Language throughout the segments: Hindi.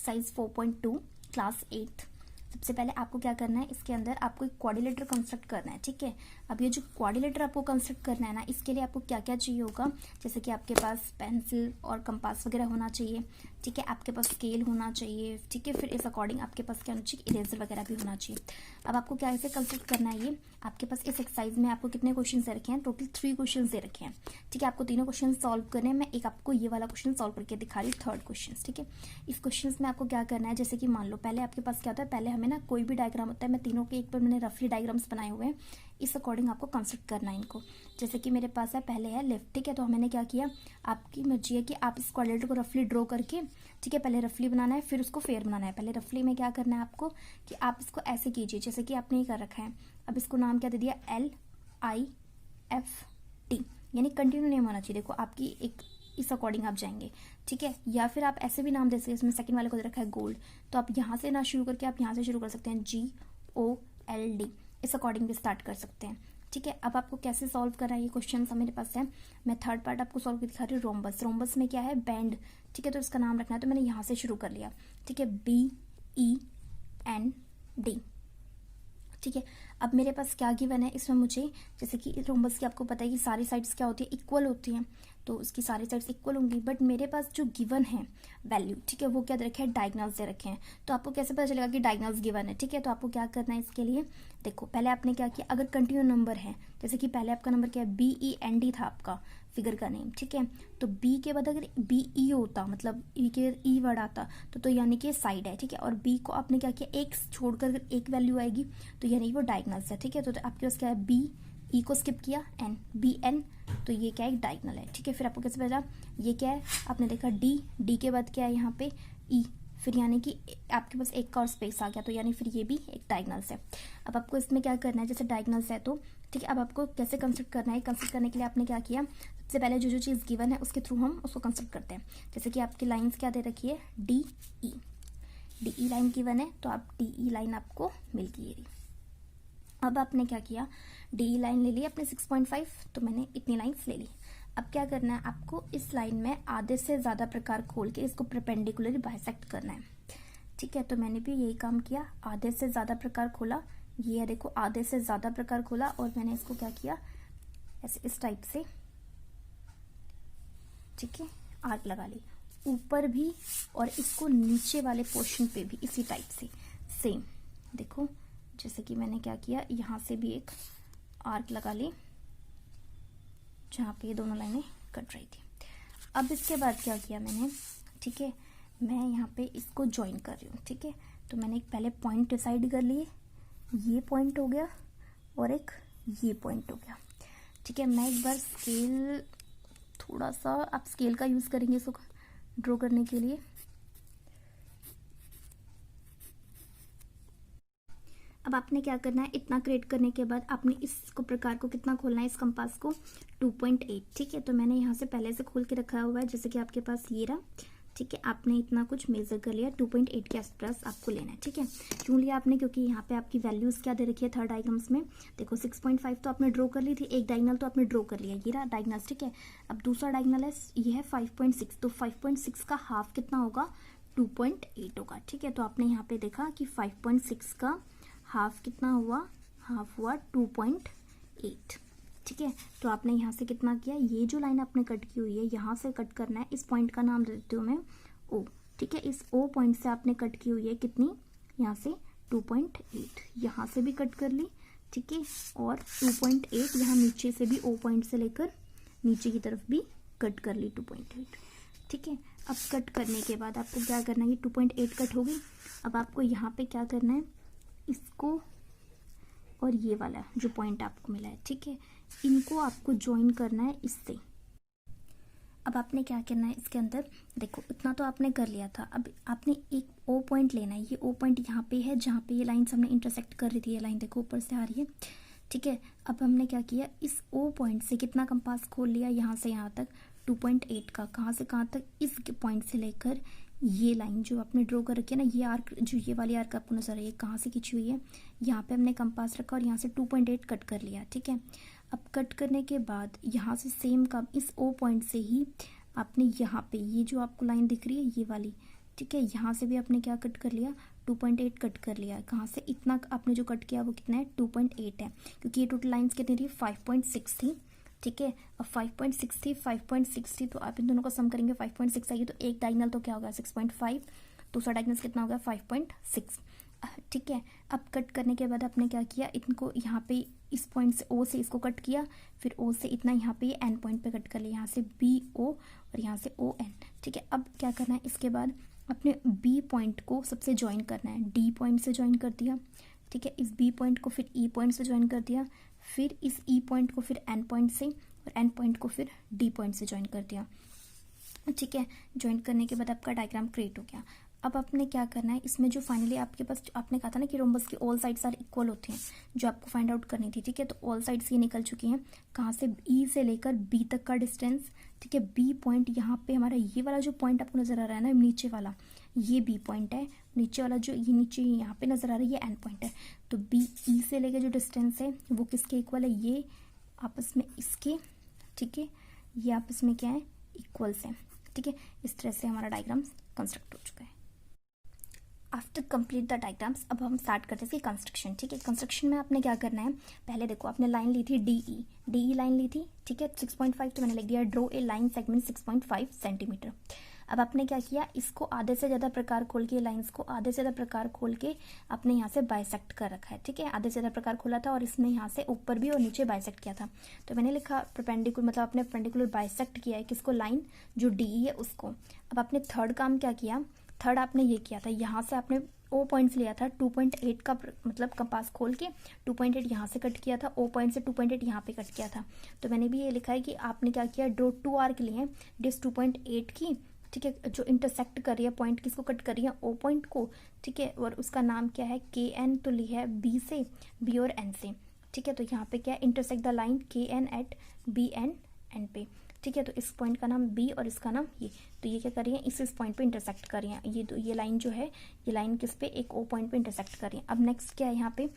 Exercise 4.2 class 8। सबसे पहले आपको क्या करना है, इसके अंदर आपको एक क्वाड्रिलेटर कंस्ट्रक्ट करना है। ठीक है, अब ये जो क्वाड्रिलेटर आपको कंस्ट्रक्ट करना है ना, इसके लिए आपको क्या क्या चाहिए होगा, जैसे कि आपके पास पेंसिल और कंपास वगैरह होना चाहिए। ठीक है, आपके पास स्केल होना चाहिए। ठीक है, फिर इस अकॉर्डिंग आपके पास क्या होना चाहिए, इरेजर वगैरह भी होना चाहिए। अब आपको क्या ऐसे कंस्ट्रक्ट करना है, ये आपके पास इस एक्सरसाइज में आपको कितने क्वेश्चन दे रखे हैं, टोटल 3 क्वेश्चन दे रखे हैं। ठीक है, आपको तीनों क्वेश्चन सॉल्व करने हैं। मैं एक आपको ये वाला क्वेश्चन सॉल्व करके दिखा रही हूँ, थर्ड क्वेश्चन। ठीक है, इस क्वेश्चन में आपको क्या करना है, जैसे कि मान लो पहले आपके पास क्या होता है, पहले हमें ना कोई भी डायग्राम होता है, मैं तीनों के एक पर मैंने रफली डायग्राम्स बनाए हुए हैं, इस अकॉर्डिंग आपको कंस्ट्रक्ट करना है इनको। जैसे कि मेरे पास है, पहले है लेफ्ट। ठीक है, तो मैंने क्या किया, आपकी मर्जी है कि आप इस क्वाड्रिलेटर को रफली ड्रॉ करके, ठीक है, पहले रफली बनाना है फिर उसको फेयर बनाना है। पहले रफली में क्या करना है आपको कि आप इसको ऐसे कीजिए जैसे कि आपने ये कर रखा है। अब इसको नाम क्या दे दिया, LIFT, यानी कंटिन्यू नेम होना चाहिए। देखो आपकी एक इस अकॉर्डिंग आप जाएंगे। ठीक है, या फिर आप ऐसे भी नाम दे सकते हैं, इसमें सेकंड वाले को दे रखा है गोल्ड, तो आप यहाँ से ना शुरू करके आप यहाँ से शुरू कर सकते हैं, GOLD, इस अकॉर्डिंग भी स्टार्ट कर सकते हैं। ठीक है, अब आपको कैसे सॉल्व करना है, ये क्वेश्चन मेरे पास है। मैं थर्ड पार्ट आपको सॉल्व करके दिखा रही हूँ, रोम्बस। रोम्बस में क्या है, बैंड। ठीक है, तो इसका नाम रखना है, तो मैंने यहाँ से शुरू कर लिया। ठीक है, BEND। ठीक है, अब मेरे पास क्या गिवन है इसमें, मुझे जैसे कि रोम्बस की आपको पता है कि सारी साइड्स क्या होती है, इक्वल होती हैं, तो उसकी सारी साइड्स इक्वल होंगी। बट मेरे पास जो गिवन है वैल्यू, ठीक है, वो क्या दे रखे हैं, डायगोनल्स दे रखे हैं। तो आपको कैसे पता चलेगा कि डायगोनल्स गिवन है। ठीक है, तो आपको क्या करना है इसके लिए, देखो पहले आपने क्या किया, अगर कंटिन्यू नंबर है, जैसे कि पहले आपका नंबर क्या है, BEND था आपका फिगर का नेम। ठीक है, तो B के बाद अगर BE होता, मतलब E के E वर्ड आता, तो यानी कि साइड है। ठीक है, और B को आपने क्या किया, एक छोड़कर अगर एक वैल्यू आएगी तो यानी वो डायगोनल्स है। ठीक है, तो आपके पास क्या है, BE को स्किप किया, BN, तो ये क्या है, एक डायगोनल है। ठीक है, फिर आपको कैसे पता, ये क्या है, आपने देखा D के बाद क्या है यहाँ पे E, फिर यानी कि आपके पास एक का और स्पेस आ गया, तो यानी फिर ये भी एक डायगोनल्स है। अब आपको इसमें क्या करना है, जैसे डायगोनल्स है तो ठीक है, अब आपको कैसे कंस्ट्रक्ट करना है, कंस्ट्रक्ट करने के लिए आपने क्या किया, सबसे पहले जो चीज़ गिवन है उसके थ्रू हम उसको कंस्ट्रक्ट करते हैं। जैसे कि आपकी लाइंस क्या दे रखी है, DE लाइन गिवन है, तो आप DE लाइन आपको मिल गई है। अब आपने क्या किया, DE लाइन ले ली अपने 6.5, तो मैंने इतनी लाइंस ले ली। अब क्या करना है आपको, इस लाइन में आधे से ज़्यादा प्रकार खोल के इसको परपेंडिकुलरली बाइसेक्ट करना है। ठीक है, तो मैंने भी यही काम किया, आधे से ज़्यादा प्रकार खोला, ये है देखो, आधे से ज़्यादा प्रकार खोला, और मैंने इसको क्या किया, ऐसे इस टाइप से, ठीक है, आर्क लगा ली ऊपर भी, और इसको नीचे वाले पोर्शन पे भी इसी टाइप से सेम। देखो जैसे कि मैंने क्या किया, यहाँ से भी एक आर्क लगा ली जहाँ पे ये दोनों लाइनें कट रही थी। अब इसके बाद क्या किया मैंने, ठीक है, मैं यहाँ पे इसको ज्वाइन कर रही हूँ। ठीक है, तो मैंने एक पहले पॉइंट डिसाइड कर लिए, ये पॉइंट हो गया और एक ये पॉइंट हो गया। ठीक है, मैं एक बार स्केल, थोड़ा सा आप स्केल का यूज़ करेंगे इसको ड्रॉ करने के लिए। अब आपने क्या करना है, इतना क्रिएट करने के बाद आपने इसको प्रकार को कितना खोलना है, इस कंपास को 2.8। ठीक है, तो मैंने यहाँ से पहले से खोल के रखा हुआ है, जैसे कि आपके पास ये रहा। ठीक है, आपने इतना कुछ मेजर कर लिया, 2.8 के आसपास आपको लेना है। ठीक है, क्यों लिया आपने, क्योंकि यहाँ पे आपकी वैल्यूज क्या दे रखी है थर्ड डायग्राम्स में, देखो 6.5 तो आपने ड्रॉ कर ली थी, एक डायगोनल तो आपने ड्रॉ कर लिया, ये रहा डायगोनल्स। ठीक है, अब दूसरा डायगोनल है, ये है 5.6, तो 5.6 का हाफ कितना होगा, 2.8 होगा। ठीक है, तो आपने यहाँ पे देखा कि 5.6 का हाफ कितना हुआ, हाफ हुआ 2.8। ठीक है, तो आपने यहाँ से कितना किया, ये जो लाइन आपने कट की हुई है यहाँ से कट करना है, इस पॉइंट का नाम देती हूँ मैं O। ठीक है, इस O पॉइंट से आपने कट की हुई है कितनी, यहाँ से 2.8, यहाँ से भी कट कर ली। ठीक है, और 2.8 यहाँ नीचे से भी O पॉइंट से लेकर नीचे की तरफ भी कट कर ली 2.8। ठीक है, अब कट करने के बाद आपको क्या करना है, ये 2.8 कट हो गई। अब आपको यहाँ पे क्या करना है, इसको और ये वाला जो पॉइंट आपको मिला है, ठीक है, इनको आपको ज्वाइन करना है इससे। अब आपने क्या करना है, इसके अंदर देखो इतना तो आपने कर लिया था, अब आपने एक O पॉइंट लेना है, ये O पॉइंट यहाँ पे है जहाँ पे ये लाइन्स हमने इंटरसेक्ट कर रही थी, ये लाइन देखो ऊपर से आ रही है। ठीक है, अब हमने क्या किया, इस O पॉइंट से कितना कंपास खोल लिया, यहाँ से यहाँ तक 2.8 का, कहाँ से कहाँ तक, इस पॉइंट से लेकर ये लाइन जो आपने ड्रॉ कर रखी है ना, ये आर्क, जो ये वाली आर्क आपको नजर आ रही है कहाँ से खींची हुई है, यहाँ पे हमने कंपास रखा और यहाँ से 2.8 कट कर लिया। ठीक है, अब कट करने के बाद यहाँ से सेम का इस O पॉइंट से ही आपने यहाँ पे ये जो आपको लाइन दिख रही है ये वाली, ठीक है, यहाँ से भी आपने क्या कट कर लिया, 2.8 कट कर लिया। कहाँ से, इतना आपने जो कट किया वो कितना है, 2.8 है, क्योंकि ये टोटल लाइंस कितनी थी, 5.6 थी। ठीक है, अब 5.6 थी, 5.6 थी, तो आप इन दोनों का सम करेंगे, 5.6 आएगी, तो एक डायगोनल तो क्या होगा 6.5, दूसरा डायगोनल कितना होगा 5.6। ठीक है, अब कट करने के बाद आपने क्या किया, इनको यहाँ पे इस पॉइंट से ओ से इसको कट किया, फिर ओ से इतना यहाँ पे एन पॉइंट पे कट कर लिया, यहाँ से बी ओ और यहाँ से ओ एन। ठीक है, अब क्या करना है, इसके बाद अपने बी पॉइंट को सबसे ज्वाइन करना है, डी पॉइंट से ज्वाइन कर दिया। ठीक है, इस बी पॉइंट को फिर ई पॉइंट से ज्वाइन कर दिया, फिर इस ई पॉइंट को फिर एन पॉइंट से, और एन पॉइंट को फिर डी पॉइंट से ज्वाइन कर दिया। ठीक है, ज्वाइन करने के बाद आपका डायग्राम क्रिएट हो गया। अब आपने क्या करना है, इसमें जो फाइनली आपके पास, आपने कहा था ना कि रोम्बस की ऑल साइड्स आर इक्वल होती हैं, जो आपको फाइंड आउट करनी थी। ठीक है, तो ऑल साइड्स ये निकल चुकी हैं, कहाँ से, ई से लेकर बी तक का डिस्टेंस। ठीक है, बी पॉइंट यहाँ पे हमारा ये वाला जो पॉइंट आपको नजर आ रहा है ना, नीचे वाला, ये बी पॉइंट है, नीचे वाला जो ये नीचे यहाँ पे नजर आ रहा है, ये एन पॉइंट है। तो बी ई से लेकर जो डिस्टेंस है वो किसके इक्वल है, ये आपस में इसके। ठीक है, ये आपस में क्या है, इक्वल्स है। ठीक है, इस तरह से हमारा डायग्राम कंस्ट्रक्ट हो चुका है। आफ्टर कंप्लीट द डायग्राम्स, अब हम स्टार्ट करते हैं कंस्ट्रक्शन। ठीक है, कंस्ट्रक्शन में आपने क्या करना है, पहले देखो आपने लाइन ली थी डी ई लाइन ली थी। ठीक है, 6.5 तो मैंने लिख दिया, draw a line segment 6.5 centimetre. अब आपने क्या किया, इसको आधे से ज़्यादा प्रकार खोल के, लाइंस को आधे से ज़्यादा प्रकार खोल के आपने यहाँ से बाइसेक्ट कर रखा है। ठीक है, आधे से ज़्यादा प्रकार खोला था और इसमें यहाँ से ऊपर भी और नीचे बाइसेक्ट किया था। तो मैंने लिखा परपेंडिकुलर, मतलब आपने परपेंडिकुलर बाइसेक्ट किया है किसको, लाइन जो डी ई है उसको। अब आपने थर्ड काम क्या किया, थर्ड आपने ये किया था, यहाँ से आपने ओ पॉइंट्स लिया था, 2.8 का मतलब कंपास खोल के 2.8 यहाँ से कट किया था, ओ पॉइंट से 2.8 यहाँ पे कट किया था। तो मैंने भी ये लिखा है कि आपने क्या किया, ड्रो 2 आर्क लिए, डिस 2.8 की। ठीक है, जो इंटरसेक्ट कर रही है पॉइंट, किसको कट कर रही है, ओ पॉइंट को। ठीक है, और उसका नाम क्या है, के एन, तो ली है बी से, बी और एन से। ठीक है, तो यहाँ पे क्या है, इंटरसेक्ट द लाइन के N at B N N पे। ठीक है, तो इस पॉइंट का नाम बी और इसका नाम ये, तो ये क्या कर रही है, इस पॉइंट पे इंटरसेक्ट कर रही है। ये लाइन जो है, ये लाइन किस पे, एक ओ पॉइंट पे इंटरसेक्ट कर रही है। अब नेक्स्ट क्या है यहाँ पे,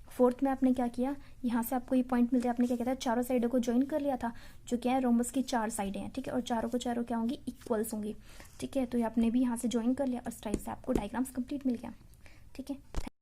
फोर्थ में आपने क्या किया, यहाँ से आपको ये पॉइंट मिलता है, आपने क्या किया था, चारों साइडों को ज्वाइन कर लिया था, जो क्या है, रोम्बस की 4 साइडें हैं। ठीक है, और चारों को चारों क्या होंगी, इक्वल्स होंगी। ठीक है, तो ये आपने भी यहाँ से ज्वाइन कर लिया और इस टाइप से आपको डायग्राम्स कंप्लीट मिल गया। ठीक है।